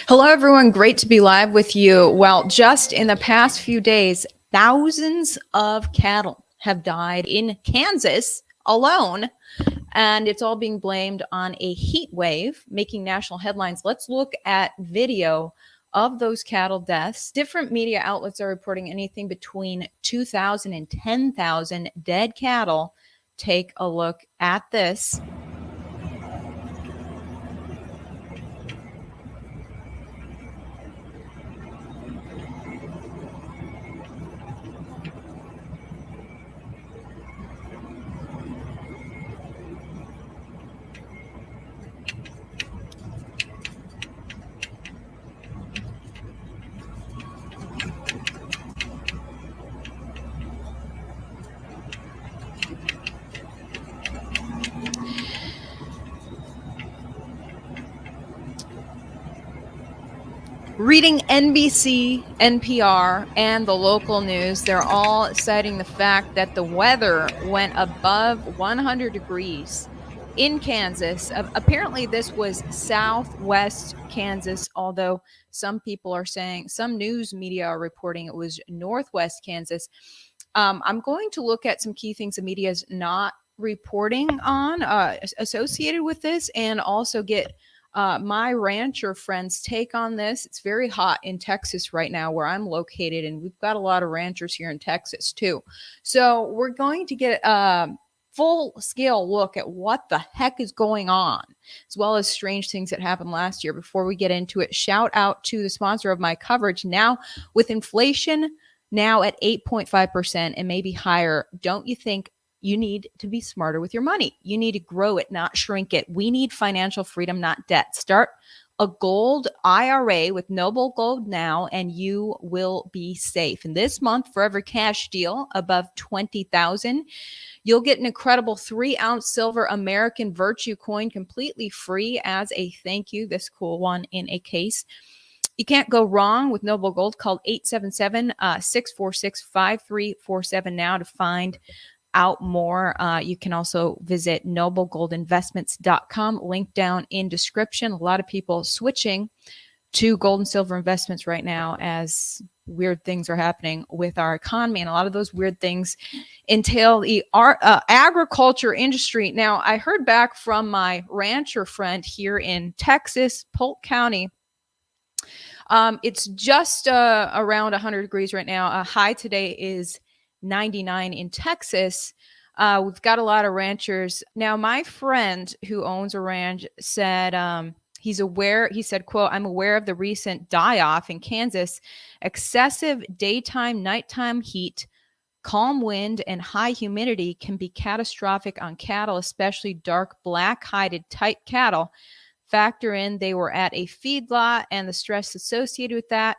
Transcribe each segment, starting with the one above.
Hello, everyone. Great to be live with you. Well, just in the past few days, thousands of cattle have died in Kansas alone, and it's all being blamed on a heat wave, making national headlines. Let's look at video of those cattle deaths. Different media outlets are reporting anything between 2,000 and 10,000 dead cattle. Take a look at this. Reading NBC, NPR, and the local news, they're all citing the fact that the weather went above 100 degrees in Kansas. Apparently, this was southwest Kansas, although some people are saying, some news media are reporting it was northwest Kansas. I'm going to look at some key things the media is not reporting on associated with this, and also get my rancher friends' take on this. It's very hot in Texas right now, where I'm located, and we've got a lot of ranchers here in Texas too. So we're going to get a full-scale look at what the heck is going on, as well as strange things that happened last year. Before we get into it, shout out to the sponsor of my coverage. Now, with inflation now at 8.5% and maybe higher, don't you think you need to be smarter with your money? You need to grow it, not shrink it. We need financial freedom, not debt. Start a gold IRA with Noble Gold now, and you will be safe. And this month, for every cash deal above $20,000, you'll get an incredible 3-ounce silver American Virtue coin completely free as a thank you. This cool one in a case. You can't go wrong with Noble Gold. Call 877-646-5347 now to find out more. You can also visit noblegoldinvestments.com, link down in description. A lot of people switching to gold and silver investments right now as weird things are happening with our economy, and a lot of those weird things entail the agriculture industry. Now, I heard back from my rancher friend here in Texas, Polk County. It's just around 100 degrees right now. High today is 99 in Texas. We've got a lot of ranchers. Now, my friend who owns a ranch said he's aware. He said, quote, "I'm aware of the recent die-off in Kansas. Excessive daytime, nighttime heat, calm wind, and high humidity can be catastrophic on cattle, especially dark black-hided type cattle. Factor in they were at a feedlot and the stress associated with that,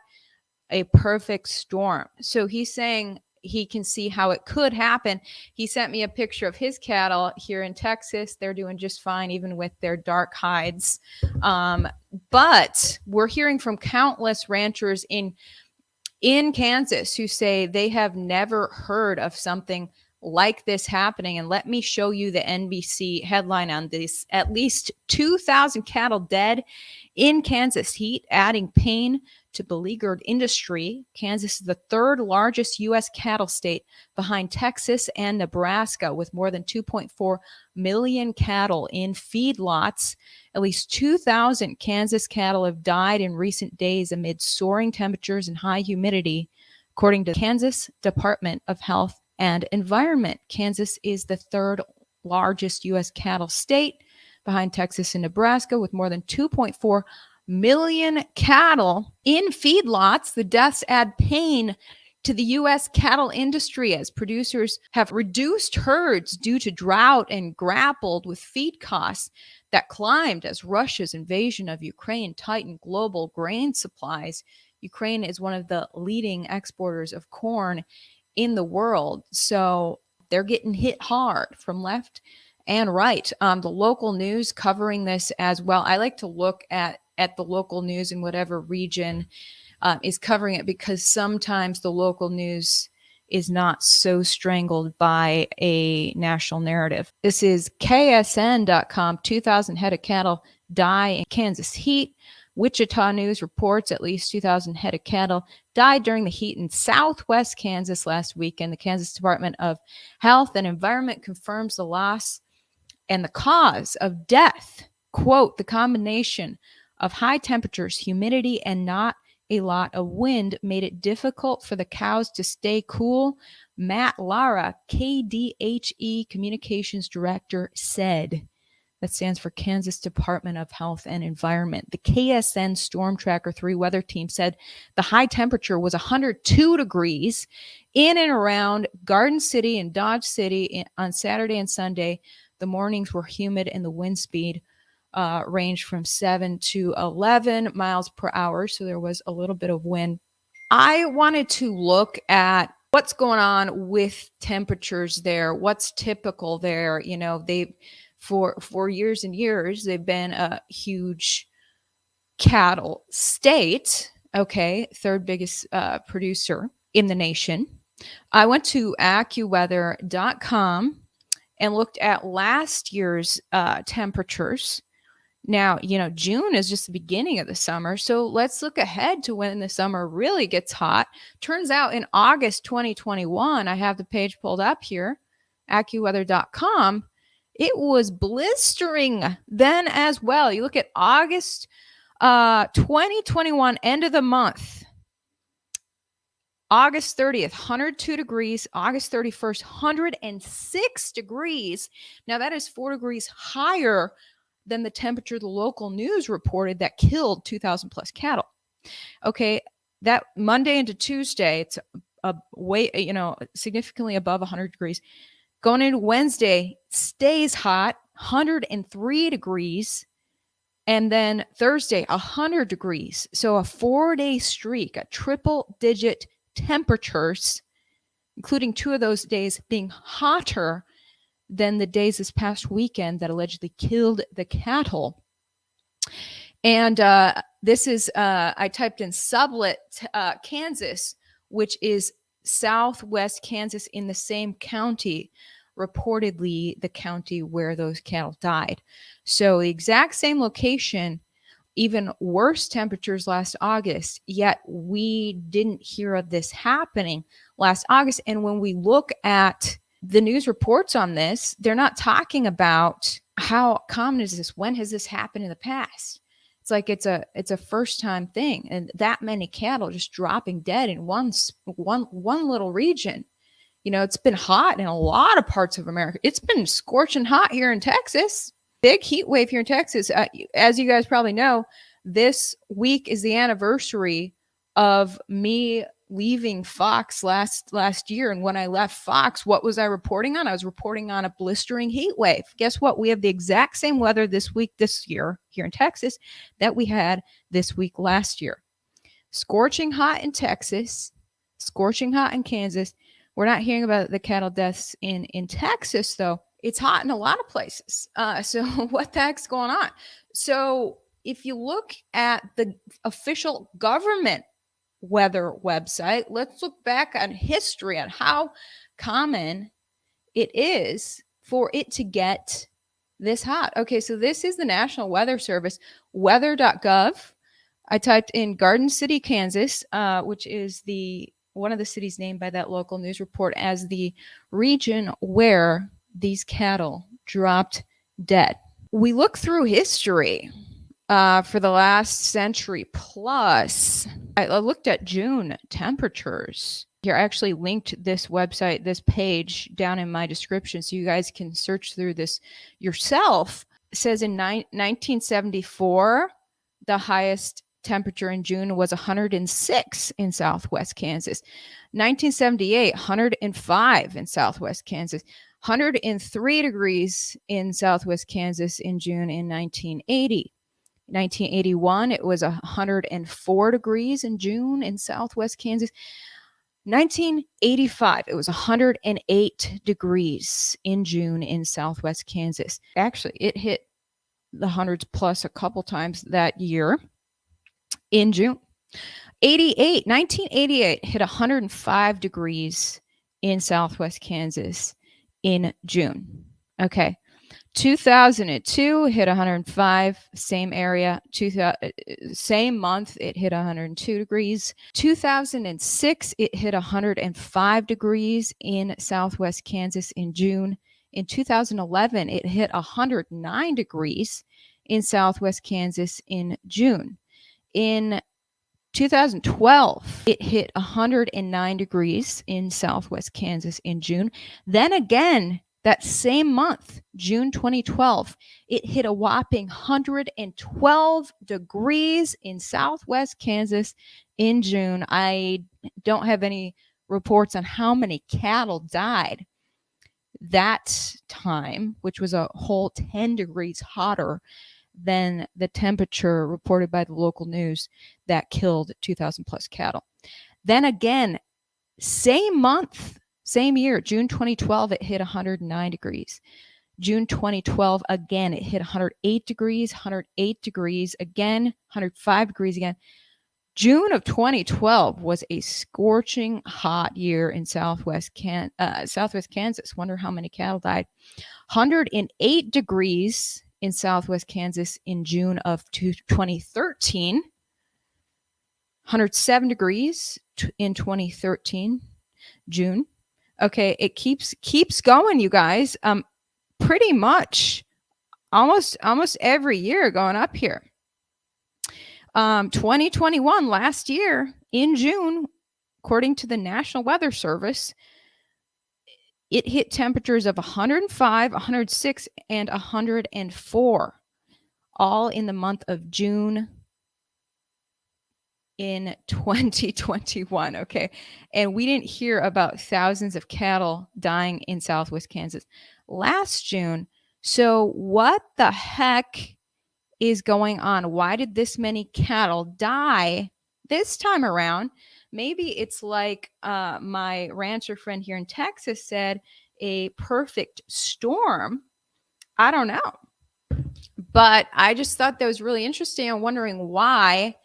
a perfect storm." So he's saying he can see how it could happen. He sent me a picture of his cattle here in Texas. They're doing just fine, even with their dark hides. But we're hearing from countless ranchers in Kansas who say they have never heard of something like this happening. And let me show you the NBC headline on this. At least 2,000 cattle dead in Kansas heat, adding pain to beleaguered industry. Kansas is the third largest U.S. cattle state behind Texas and Nebraska, with more than 2.4 million cattle in feedlots. At least 2,000 Kansas cattle have died in recent days amid soaring temperatures and high humidity, according to the Kansas Department of Health and Environment. Kansas is the third largest U.S. cattle state behind Texas and Nebraska, with more than 2.4 million cattle in feedlots. The deaths add pain to the U.S. cattle industry as producers have reduced herds due to drought and grappled with feed costs that climbed as Russia's invasion of Ukraine tightened global grain supplies. Ukraine is one of the leading exporters of corn in the world, so they're getting hit hard from left and right. The local news covering this as well. I like to look at the local news in whatever region is covering it, because sometimes the local news is not so strangled by a national narrative. This is KSN.com. 2,000 head of cattle die in Kansas heat. Wichita News reports at least 2,000 head of cattle died during the heat in southwest Kansas last weekend. The Kansas Department of Health and Environment confirms the loss and the cause of death. Quote, the combination of high temperatures, humidity, and not a lot of wind made it difficult for the cows to stay cool, Matt Lara, KDHE Communications Director, said. That stands for Kansas Department of Health and Environment. The KSN Storm Tracker 3 weather team said the high temperature was 102 degrees in and around Garden City and Dodge City on Saturday and Sunday. The mornings were humid and the wind speed ranged from 7 to 11 miles per hour. So there was a little bit of wind. I wanted to look at what's going on with temperatures there, what's typical there. You know, for years and years, they've been a huge cattle state. Okay, third biggest producer in the nation. I went to AccuWeather.com and looked at last year's temperatures. Now, you know, June is just the beginning of the summer. So let's look ahead to when the summer really gets hot. Turns out in August 2021, I have the page pulled up here, AccuWeather.com. It was blistering then as well. You look at August 2021, end of the month. August 30th, 102 degrees. August 31st, 106 degrees. Now, that is 4 degrees higher than the temperature the local news reported that killed 2,000 plus cattle. Okay, that Monday into Tuesday, it's significantly above 100 degrees. Going into Wednesday, stays hot, 103 degrees. And then Thursday, 100 degrees. So a 4-day streak, a triple-digit temperatures, including 2 of those days being hotter than the days this past weekend that allegedly killed the cattle. And this is, I typed in Sublette, Kansas, which is southwest Kansas in the same county, reportedly the county where those cattle died. So the exact same location, even worse temperatures last August, yet we didn't hear of this happening last August. And when we look at the news reports on this, they're not talking about how common is this? When has this happened in the past? It's like it's a first time thing, and that many cattle just dropping dead in one little region. You know, it's been hot in a lot of parts of America. It's been scorching hot here in Texas. Big heat wave here in Texas. As you guys probably know, this week is the anniversary of me leaving Fox last year. And when I left Fox, what was I reporting on? I was reporting on a blistering heat wave. Guess what? We have the exact same weather this year here in Texas that we had this week last year. Scorching hot in Texas, scorching hot in Kansas. We're not hearing about the cattle deaths in Texas, though. It's hot in a lot of places. So what the heck's going on? So if you look at the official government weather website, let's look back on history on how common it is for it to get this hot. Okay, so this is the National Weather Service, weather.gov. I typed in Garden City, Kansas, which is one of the cities named by that local news report as the region where these cattle dropped dead. We look through history for the last century plus. I looked at June temperatures. Here, I actually linked this website, this page down in my description so you guys can search through this yourself. It says in 1974, the highest temperature in June was 106 in southwest Kansas. 1978, 105 in southwest Kansas. 103 degrees in southwest Kansas in June in 1980. 1981, it was 104 degrees in June in southwest Kansas. 1985, it was 108 degrees in June in southwest Kansas. Actually, it hit the hundreds plus a couple times that year in June. 1988 hit 105 degrees in southwest Kansas in June. Okay. 2002 hit 105, same area. Same month, it hit 102 degrees. 2006, it hit 105 degrees in southwest Kansas in June. In 2011, it hit 109 degrees in southwest Kansas in June. In 2012, it hit 109 degrees in southwest Kansas in June. Then again, that same month, June 2012, it hit a whopping 112 degrees in southwest Kansas in June. I don't have any reports on how many cattle died that time, which was a whole 10 degrees hotter than the temperature reported by the local news that killed 2,000 plus cattle. Then again, same month, same year, June 2012, it hit 109 degrees. June 2012, again, it hit 108 degrees, 108 degrees again, 105 degrees again. June of 2012 was a scorching hot year in southwest Kansas. Wonder how many cattle died. 108 degrees in southwest Kansas in June of 2013. 107 degrees in 2013, June. Okay, it keeps going, you guys. Pretty much almost every year going up here. 2021, last year in June, according to the National Weather Service, it hit temperatures of 105, 106, and 104, all in the month of June in 2021. Okay. And we didn't hear about thousands of cattle dying in southwest Kansas last June. So what the heck is going on? Why did this many cattle die this time around? Maybe it's like my rancher friend here in Texas said, a perfect storm. I don't know. But I just thought that was really interesting. I'm wondering why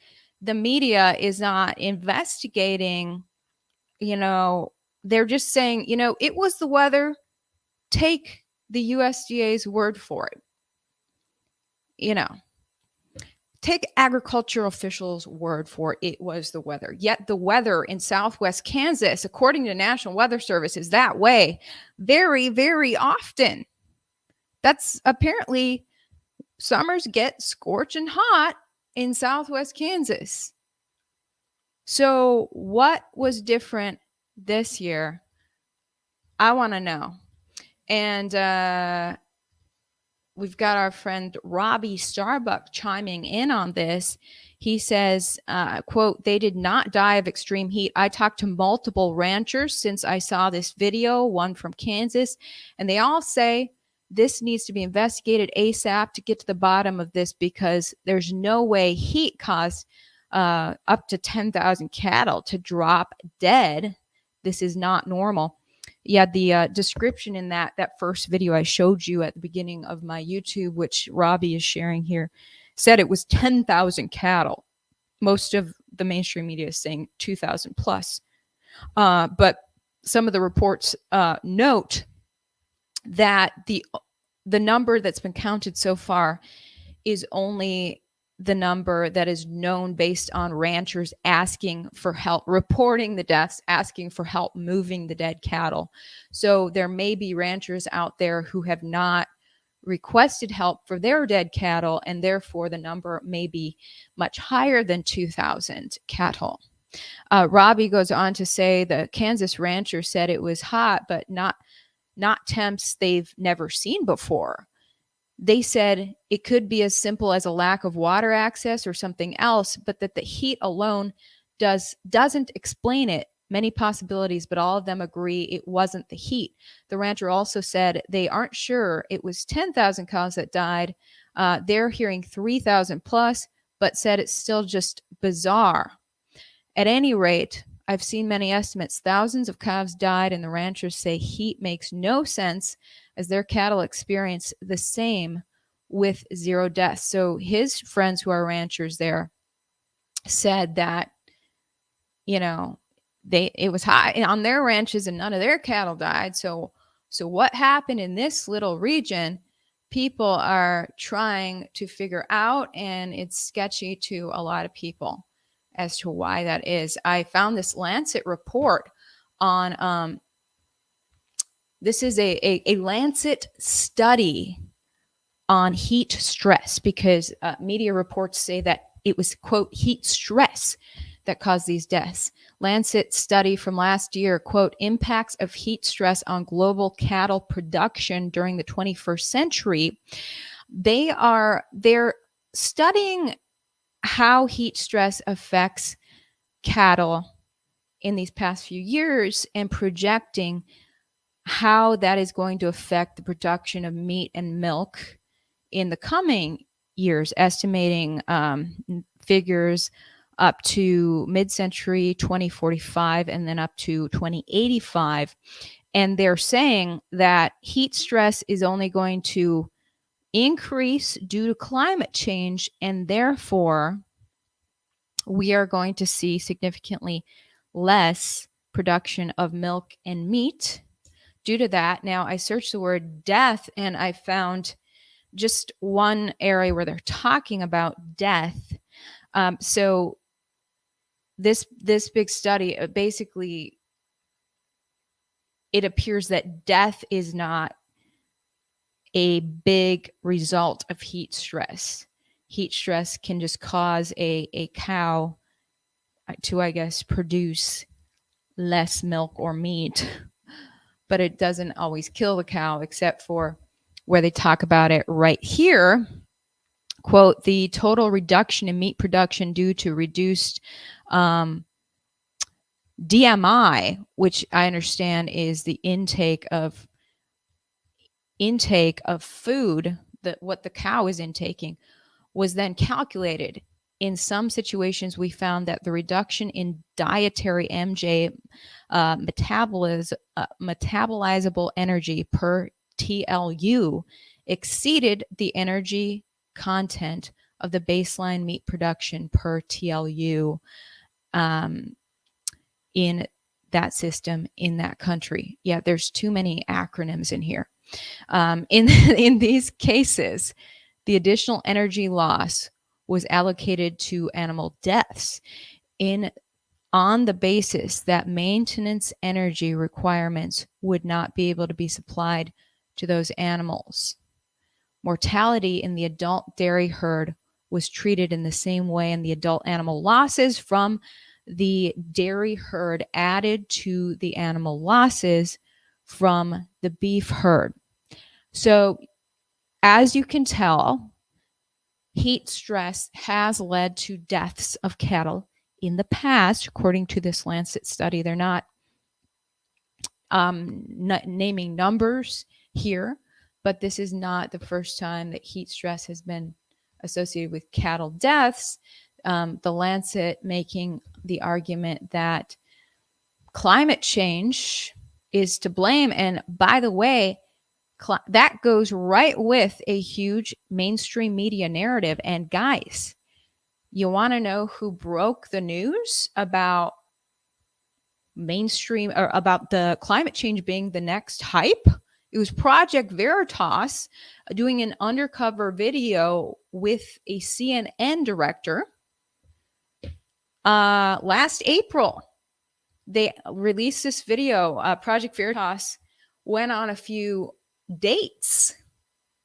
the media is not investigating. They're just saying, it was the weather. Take the USDA's word for it. Take agricultural officials' word for it was the weather. Yet the weather in southwest Kansas, according to the National Weather Service, is that way very, very often. That's apparently summers get scorching hot in southwest Kansas. So what was different this year? I want to know. And we've got our friend Robbie Starbuck chiming in on this. He says, quote, "They did not die of extreme heat. I talked to multiple ranchers since I saw this video, one from Kansas, and they all say this needs to be investigated ASAP to get to the bottom of this, because there's no way heat caused up to 10,000 cattle to drop dead. This is not normal." Yeah, the description in that first video I showed you at the beginning of my YouTube, which Robbie is sharing here, said it was 10,000 cattle. Most of the mainstream media is saying 2,000 plus. But some of the reports note that the number that's been counted so far is only the number that is known based on ranchers asking for help, reporting the deaths, asking for help moving the dead cattle. So there may be ranchers out there who have not requested help for their dead cattle, and therefore the number may be much higher than 2,000 cattle. Robbie goes on to say the Kansas rancher said it was hot, but not temps they've never seen before. They said it could be as simple as a lack of water access or something else, but that the heat alone doesn't explain it. Many possibilities, but all of them agree it wasn't the heat. The rancher also said they aren't sure it was 10,000 cows that died. They're hearing 3,000 plus, but said it's still just bizarre. At any rate, I've seen many estimates. Thousands of calves died, and the ranchers say heat makes no sense, as their cattle experience the same with 0 deaths. So his friends who are ranchers there said that, it was hot on their ranches and none of their cattle died. So what happened in this little region? people are trying to figure out, and it's sketchy to a lot of people as to why that is. I found this Lancet report on this is a Lancet study on heat stress, because media reports say that it was, quote, heat stress that caused these deaths. Lancet study from last year, quote, impacts of heat stress on global cattle production during the 21st century. They're studying how heat stress affects cattle in these past few years and projecting how that is going to affect the production of meat and milk in the coming years, estimating figures up to mid-century 2045 and then up to 2085. And they're saying that heat stress is only going to increase due to climate change, and therefore we are going to see significantly less production of milk and meat due to that. Now, I searched the word death and I found just one area where they're talking about death. So this big study, basically, it appears that death is not a big result of heat stress. Heat stress can just cause a cow to, I guess, produce less milk or meat, but it doesn't always kill the cow, except for where they talk about it right here. Quote, the total reduction in meat production due to reduced DMI, which I understand is the intake of food, that what the cow is intaking, was then calculated. In some situations, we found that the reduction in dietary MJ, metabolizable energy per TLU, exceeded the energy content of the baseline meat production per TLU in that system in that country. Yeah, there's too many acronyms in here. In these cases, the additional energy loss was allocated to animal deaths on the basis that maintenance energy requirements would not be able to be supplied to those animals. Mortality in the adult dairy herd was treated in the same way, and the adult animal losses from the dairy herd added to the animal losses from the beef herd. So, as you can tell, heat stress has led to deaths of cattle in the past, according to this Lancet study. They're not naming numbers here, but this is not the first time that heat stress has been associated with cattle deaths. The Lancet making the argument that climate change is to blame. And by the way, that goes right with a huge mainstream media narrative. And guys, you want to know who broke the news about mainstream, or about the climate change being the next hype? It was Project Veritas doing an undercover video with a CNN director last April. They released this video. Project Veritas went on a few dates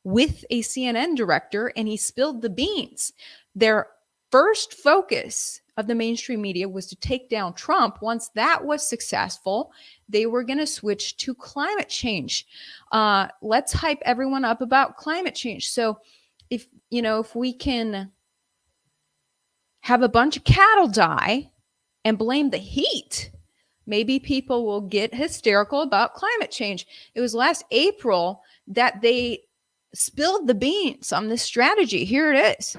with a CNN director, and he spilled the beans. Their first focus of the mainstream media was to take down Trump. Once that was successful, they were going to switch to climate change. Let's hype everyone up about climate change. So if we can have a bunch of cattle die and blame the heat, maybe people will get hysterical about climate change. It was last April that they spilled the beans on this strategy. Here it is.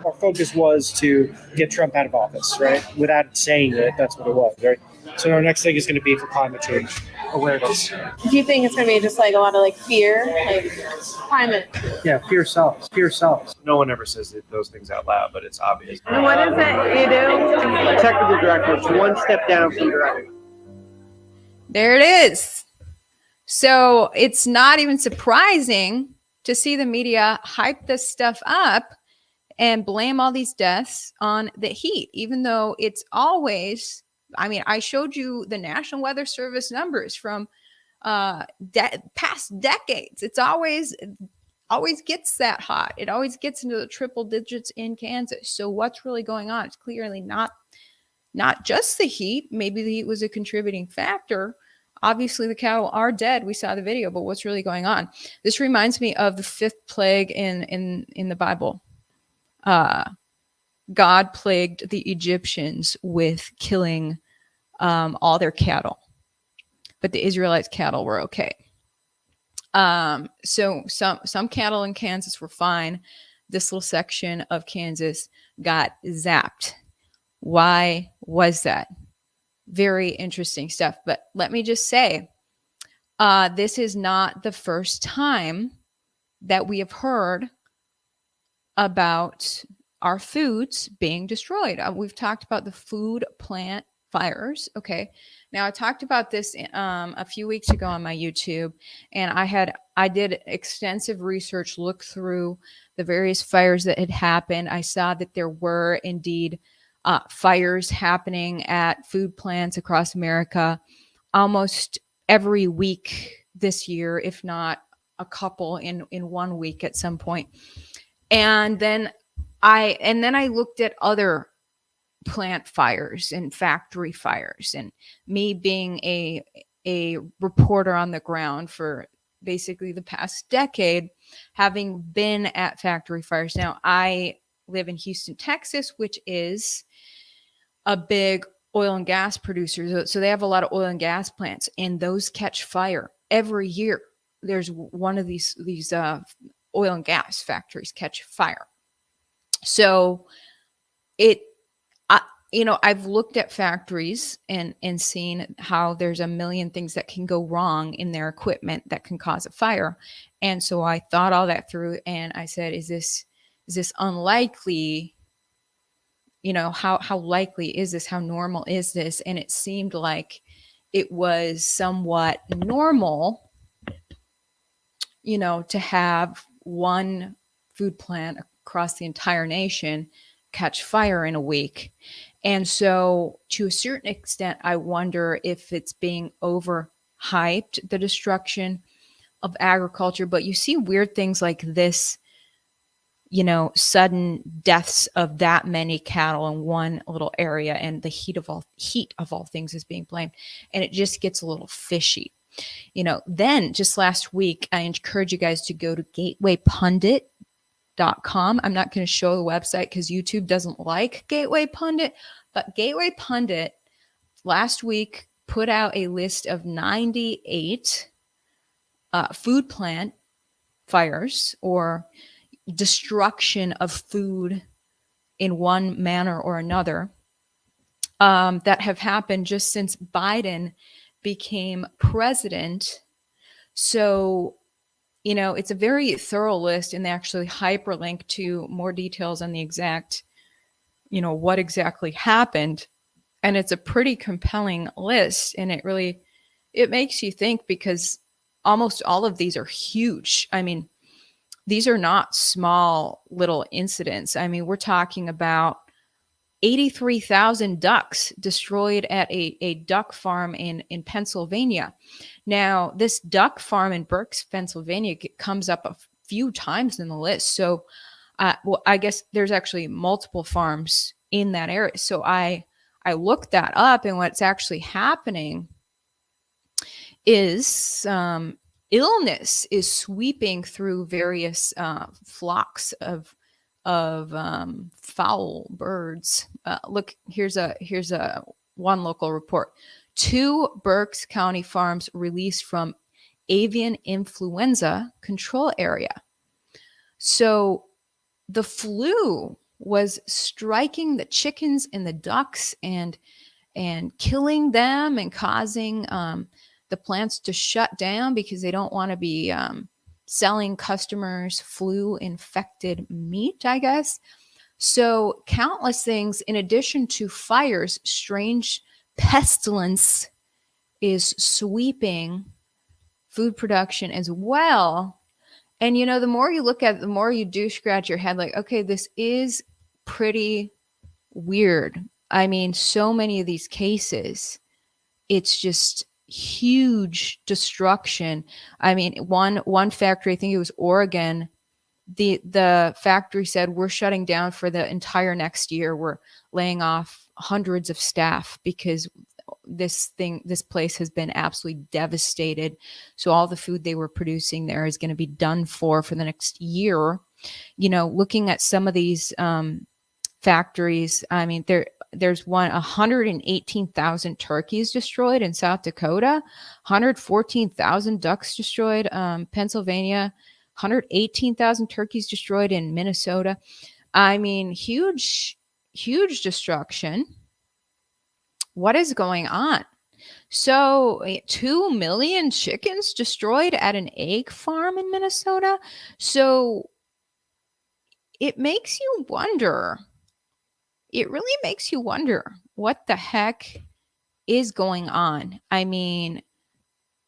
Our focus was to get Trump out of office, right? Without saying it, that's what it was, right? So our next thing is going to be for climate change awareness. Do you think it's going to be just like a lot of fear, like climate? Yeah, fear sells. Fear sells. No one ever says those things out loud, but it's obvious. And what is it you do? Technical director, it's one step down from director. There it is. So it's not even surprising to see the media hype this stuff up and blame all these deaths on the heat, even though it's always, I mean, I showed you the National Weather Service numbers from past decades. It's always gets that hot. It always gets into the triple digits in Kansas. So what's really going on? It's clearly not just the heat. Maybe the heat was a contributing factor. Obviously, the cattle are dead. We saw the video, but what's really going on? This reminds me of the fifth plague in the Bible. God plagued the Egyptians with killing all their cattle, but the Israelites' cattle were okay. So some cattle in Kansas were fine. This little section of Kansas got zapped. Why was that? Very interesting stuff. But let me just say, this is not the first time that we have heard about our foods being destroyed. We've talked about the food plant fires. Okay. Now I talked about this a few weeks ago on my YouTube, and I did extensive research, look through the various fires that had happened. I saw that there were indeed fires happening at food plants across America almost every week this year, if not a couple in 1 week at some point. And then I looked at other plant fires and factory fires, and me being a reporter on the ground for basically the past decade, having been at factory fires. Now I live in Houston, Texas, which is a big oil and gas producer. So they have a lot of oil and gas plants, and those catch fire every year. There's one of these oil and gas factories catch fire. So I've looked at factories and seen how there's a million things that can go wrong in their equipment that can cause a fire. And so I thought all that through, and I said, is this unlikely? How likely is this? How normal is this? And it seemed like it was somewhat normal, to have one food plant across the entire nation catch fire in a week. And so to a certain extent, I wonder if it's being overhyped, the destruction of agriculture. But you see weird things like this, sudden deaths of that many cattle in one little area, and the heat of all things is being blamed. And it just gets a little fishy. Then just last week, I encourage you guys to go to gatewaypundit.com. I'm not going to show the website because YouTube doesn't like Gateway Pundit, but Gateway Pundit last week put out a list of 98 food plant fires or destruction of food in one manner or another that have happened just since Biden became president. So it's a very thorough list, and they actually hyperlink to more details on the exact, what exactly happened. And it's a pretty compelling list. And it makes you think, because almost all of these are huge. I mean, these are not small little incidents. I mean, we're talking about 83,000 ducks destroyed at a duck farm in Pennsylvania. Now, this duck farm in Berks, Pennsylvania comes up a few times in the list. So, I guess there's actually multiple farms in that area. So I looked that up, and what's actually happening is illness is sweeping through various flocks of fowl birds. Look, here's a one local report. 2 Berks County farms released from avian influenza control area. So the flu was striking the chickens and the ducks and killing them and causing the plants to shut down because they don't want to be selling customers flu-infected meat, I guess. So countless things, in addition to fires, strange pestilence is sweeping food production as well. And, you know, the more you look at it, the more you do scratch your head like, okay, this is pretty weird. I mean, so many of these cases, it's just huge destruction. I mean, one factory, I think it was Oregon, the factory said we're shutting down for the entire next year. We're laying off hundreds of staff because this place has been absolutely devastated. So all the food they were producing there is going to be done for the next year. You know, looking at some of these factories, I mean, there's 118,000 turkeys destroyed in South Dakota, 114,000 ducks destroyed, Pennsylvania, 118,000 turkeys destroyed in Minnesota. I mean, huge destruction. What is going on? So 2 million chickens destroyed at an egg farm in Minnesota. So it makes you wonder. It really makes you wonder what the heck is going on. I mean,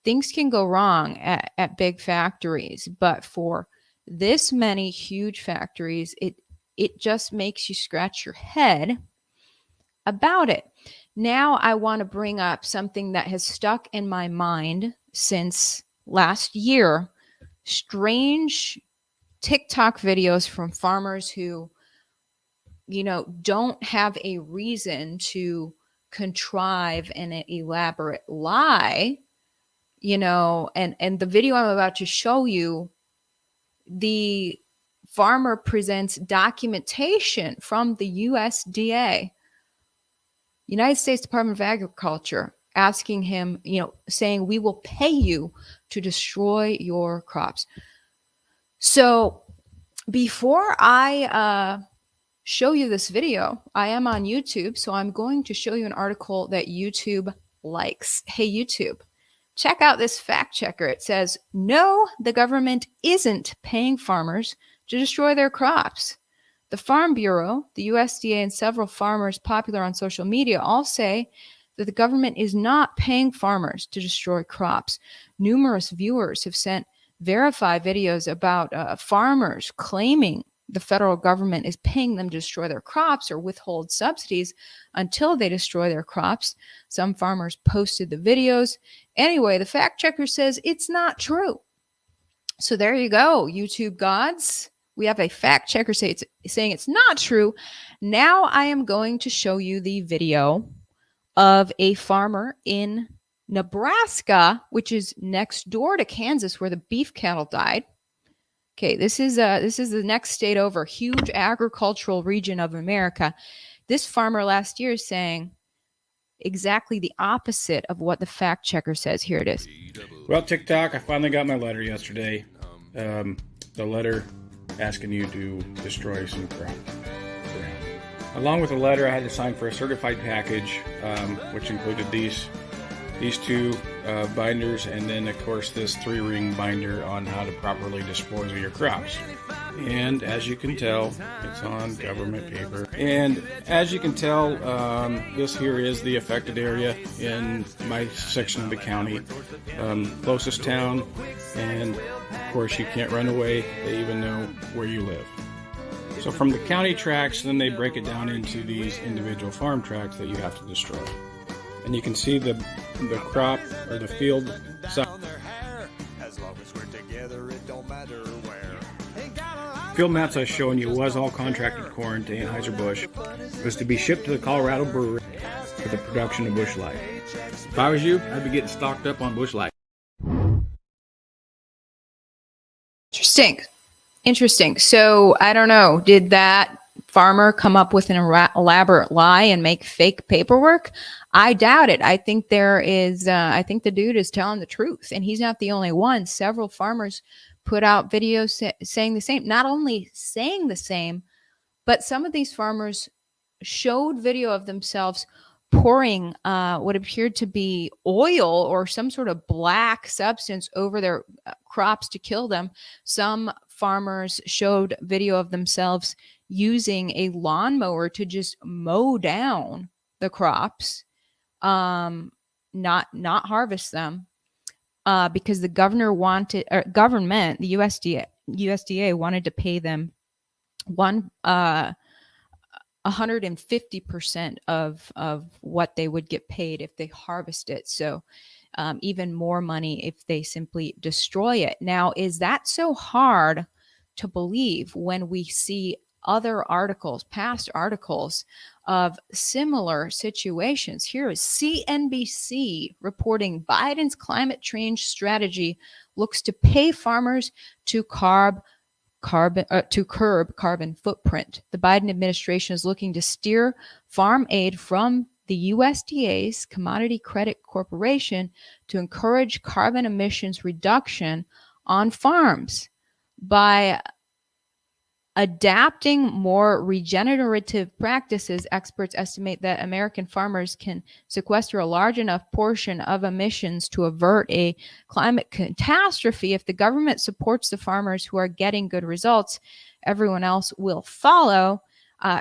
things can go wrong at big factories, but for this many huge factories, it just makes you scratch your head about it. Now I want to bring up something that has stuck in my mind since last year. Strange TikTok videos from farmers who, you know, don't have a reason to contrive an elaborate lie, you know, and the video I'm about to show you, the farmer presents documentation from the USDA, United States Department of Agriculture, asking him, you know, saying, we will pay you to destroy your crops. So before I show you this video, I am on YouTube, so I'm going to show you an article that YouTube likes. Hey, YouTube, check out this fact checker. It says, no, the government isn't paying farmers to destroy their crops. The Farm Bureau, the USDA, and several farmers popular on social media all say that the government is not paying farmers to destroy crops. Numerous viewers have sent verified videos about farmers claiming the federal government is paying them to destroy their crops or withhold subsidies until they destroy their crops. Some farmers posted the videos. Anyway, the fact checker says it's not true. So there you go, YouTube gods. We have a fact checker saying it's not true. Now I am going to show you the video of a farmer in Nebraska, which is next door to Kansas, where the beef cattle died. Okay, this is the next state over, huge agricultural region of America. This farmer last year is saying exactly the opposite of what the fact checker says. Here it is. Well, TikTok, I finally got my letter yesterday. The letter asking you to destroy some crop. Along with the letter, I had to sign for a certified package, which included these two binders, and then of course this 3-ring binder on how to properly dispose of your crops. And as you can tell, it's on government paper. And as you can tell, this here is the affected area in my section of the county, closest town, and of course you can't run away. They even know where you live. So from the county tracts, then they break it down into these individual farm tracts that you have to destroy. And you can see the crop or the field size. Field maps I was showing you was all contracted corn to Anheuser-Busch. It was to be shipped to the Colorado brewery for the production of Busch Light. If I was you, I'd be getting stocked up on Busch Light. Interesting. So I don't know. Did that farmer come up with an elaborate lie and make fake paperwork? I doubt it. I think I think the dude is telling the truth, and he's not the only one. Several farmers put out videos saying the same. Not only saying the same, but some of these farmers showed video of themselves pouring what appeared to be oil or some sort of black substance over their crops to kill them. Some farmers showed video of themselves using a lawnmower to just mow down the crops, not harvest them. because the government, the USDA wanted to pay them 150% of what they would get paid if they harvest it. So even more money if they simply destroy it. Now, is that so hard to believe when we see other articles, past articles of similar situations? Here is CNBC reporting Biden's climate change strategy looks to pay farmers to curb carbon footprint. The Biden administration is looking to steer farm aid from the USDA's Commodity Credit Corporation to encourage carbon emissions reduction on farms by adapting more regenerative practices. Experts estimate that American farmers can sequester a large enough portion of emissions to avert a climate catastrophe. If the government supports the farmers who are getting good results, everyone else will follow,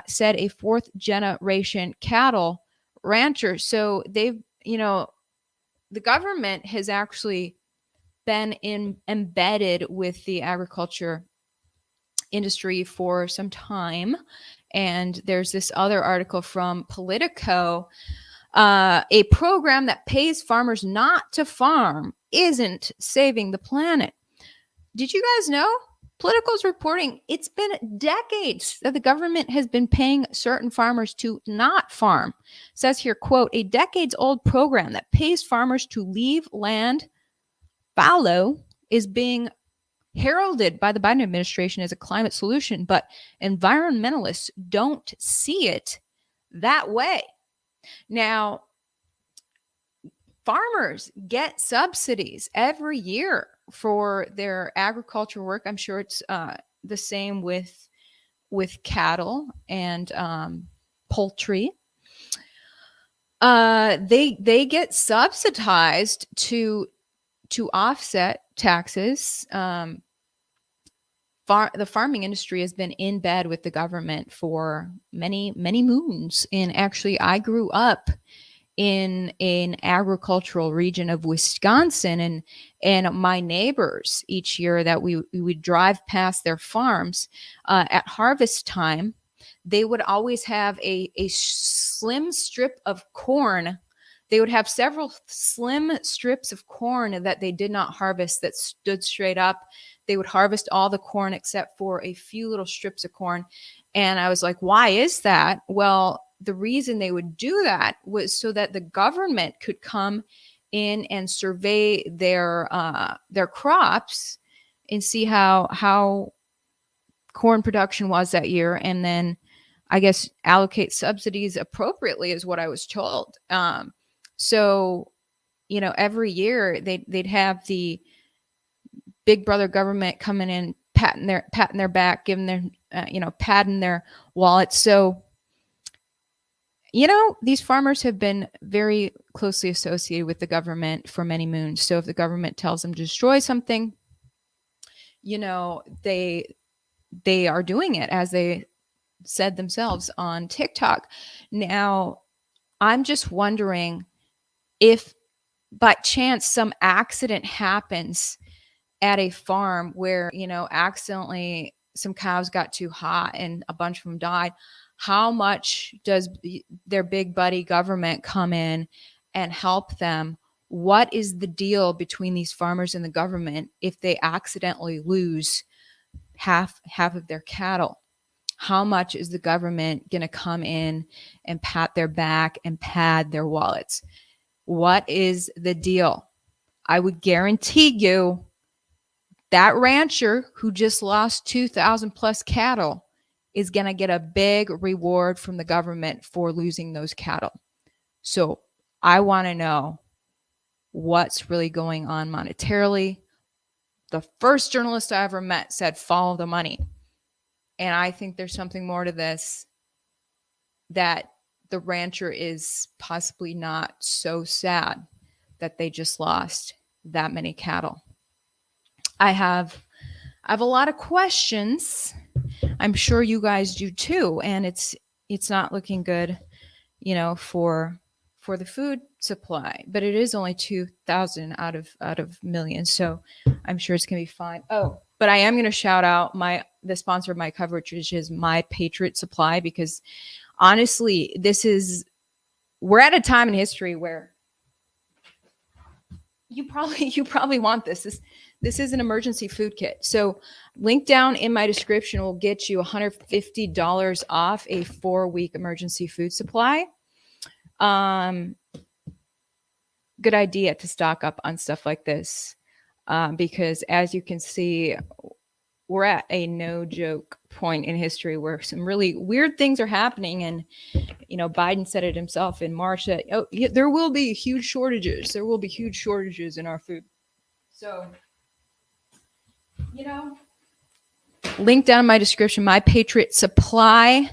said a fourth generation cattle rancher. So they've, the government has actually been embedded with the agriculture industry for some time. And there's this other article from Politico, a program that pays farmers not to farm isn't saving the planet. Did you guys know? Politico's reporting it's been decades that the government has been paying certain farmers to not farm. It says here, quote, a decades-old program that pays farmers to leave land fallow is being heralded by the Biden administration as a climate solution, but environmentalists don't see it that way. Now, farmers get subsidies every year for their agriculture work. I'm sure it's the same with cattle and poultry. They get subsidized to offset taxes. The farming industry has been in bed with the government for many moons. And actually, I grew up in an agricultural region of Wisconsin, and my neighbors, each year that we would drive past their farms at harvest time, they would always have a slim strip of corn. They would have several slim strips of corn that they did not harvest that stood straight up. They would harvest all the corn except for a few little strips of corn. And I was like, why is that? Well, the reason they would do that was so that the government could come in and survey their crops and see how corn production was that year, and then I guess allocate subsidies appropriately is what I was told. So, every year they'd have the big brother government coming in, patting their back, giving their, padding their wallets. So, these farmers have been very closely associated with the government for many moons. So if the government tells them to destroy something, they are doing it, as they said themselves on TikTok. Now, I'm just wondering if by chance some accident happens at a farm where, accidentally some cows got too hot and a bunch of them died. How much does their big buddy government come in and help them? What is the deal between these farmers and the government if they accidentally lose half of their cattle? How much is the government going to come in and pat their back and pad their wallets? What is the deal? I would guarantee you that rancher who just lost 2,000 plus cattle is going to get a big reward from the government for losing those cattle. So I want to know what's really going on monetarily. The first journalist I ever met said, follow the money. And I think there's something more to this, that the rancher is possibly not so sad that they just lost that many cattle. I have a lot of questions. I'm sure you guys do too, and it's not looking good, for for the food supply, but it is only 2,000 out of millions. So I'm sure it's gonna be fine. Oh, but I am gonna shout out the sponsor of my coverage, which is My Patriot Supply, because honestly, we're at a time in history where you probably want this. This is an emergency food kit. So link down in my description will get you $150 off a 4-week emergency food supply. Good idea to stock up on stuff like this, because as you can see, we're at a no joke point in history where some really weird things are happening. And, Biden said it himself in March that, there will be huge shortages. There will be huge shortages in our food. So, link down in my description, My Patriot Supply.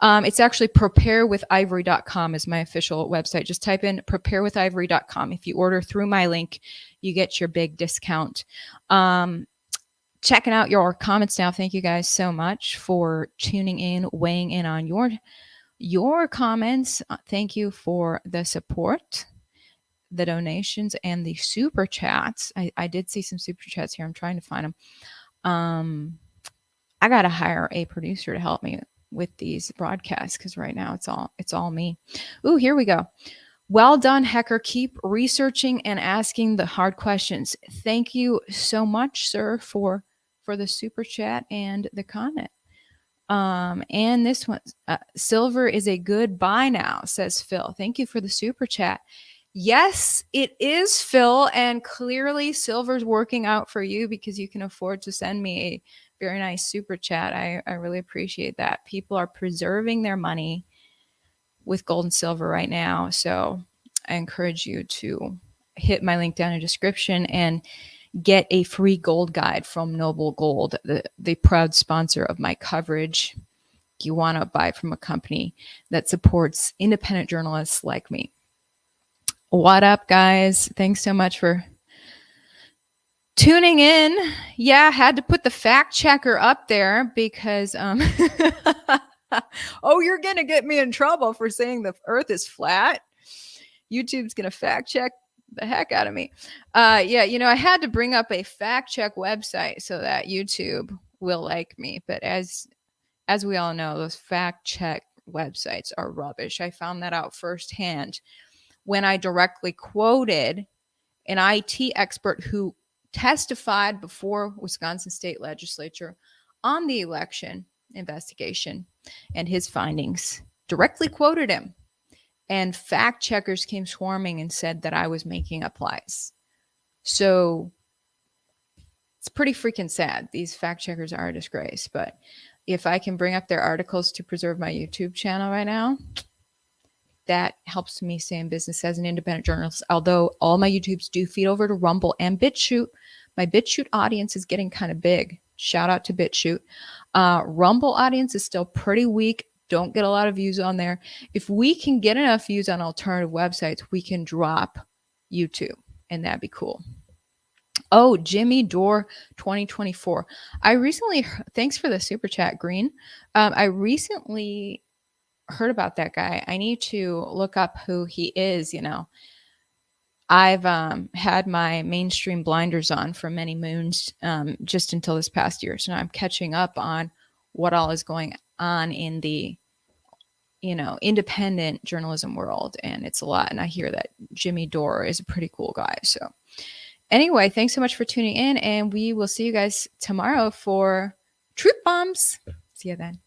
It's actually preparewithivory.com is my official website. Just type in preparewithivory.com. If you order through my link, you get your big discount. Checking out your comments now. Thank you guys so much for tuning in, weighing in on your comments. Thank you for the support, the donations, and the super chats. I did see some super chats here. I'm trying to find them. I got to hire a producer to help me with these broadcasts because right now it's all me. Ooh, here we go. Well done, Hecker. Keep researching and asking the hard questions. Thank you so much, sir, for the super chat and the comment. And this one, silver is a good buy now, says Phil. Thank you for the super chat. Yes, it is, Phil, and clearly silver's working out for you because you can afford to send me a very nice super chat. I really appreciate that. People are preserving their money with gold and silver right now. So I encourage you to hit my link down in the description and get a free gold guide from Noble Gold, the proud sponsor of my coverage. You want to buy from a company that supports independent journalists like me. What up, guys? Thanks so much for tuning in. Yeah, I had to put the fact checker up there because oh, you're gonna get me in trouble for saying the earth is flat. YouTube's gonna fact check the heck out of me. Yeah, I had to bring up a fact check website so that YouTube will like me. But as we all know, those fact check websites are rubbish. I found that out firsthand when I directly quoted an IT expert who testified before Wisconsin State Legislature on the election investigation and his findings. Directly quoted him. And fact checkers came swarming and said that I was making up lies. So it's pretty freaking sad. These fact checkers are a disgrace. But if I can bring up their articles to preserve my YouTube channel right now, that helps me stay in business as an independent journalist. Although all my YouTubes do feed over to Rumble and BitChute. My BitChute audience is getting kind of big. Shout out to BitChute. Rumble audience is still pretty weak. Don't get a lot of views on there. If we can get enough views on alternative websites, we can drop YouTube, and that'd be cool. Oh, Jimmy Dore 2024. Thanks for the super chat, Green. I recently heard about that guy. I need to look up who he is. I've had my mainstream blinders on for many moons, just until this past year. So now I'm catching up on what all is going on in the independent journalism world, and it's a lot. And I hear that Jimmy Dore is a pretty cool guy. So anyway, thanks so much for tuning in, and we will see you guys tomorrow for Truth Bombs. See you then.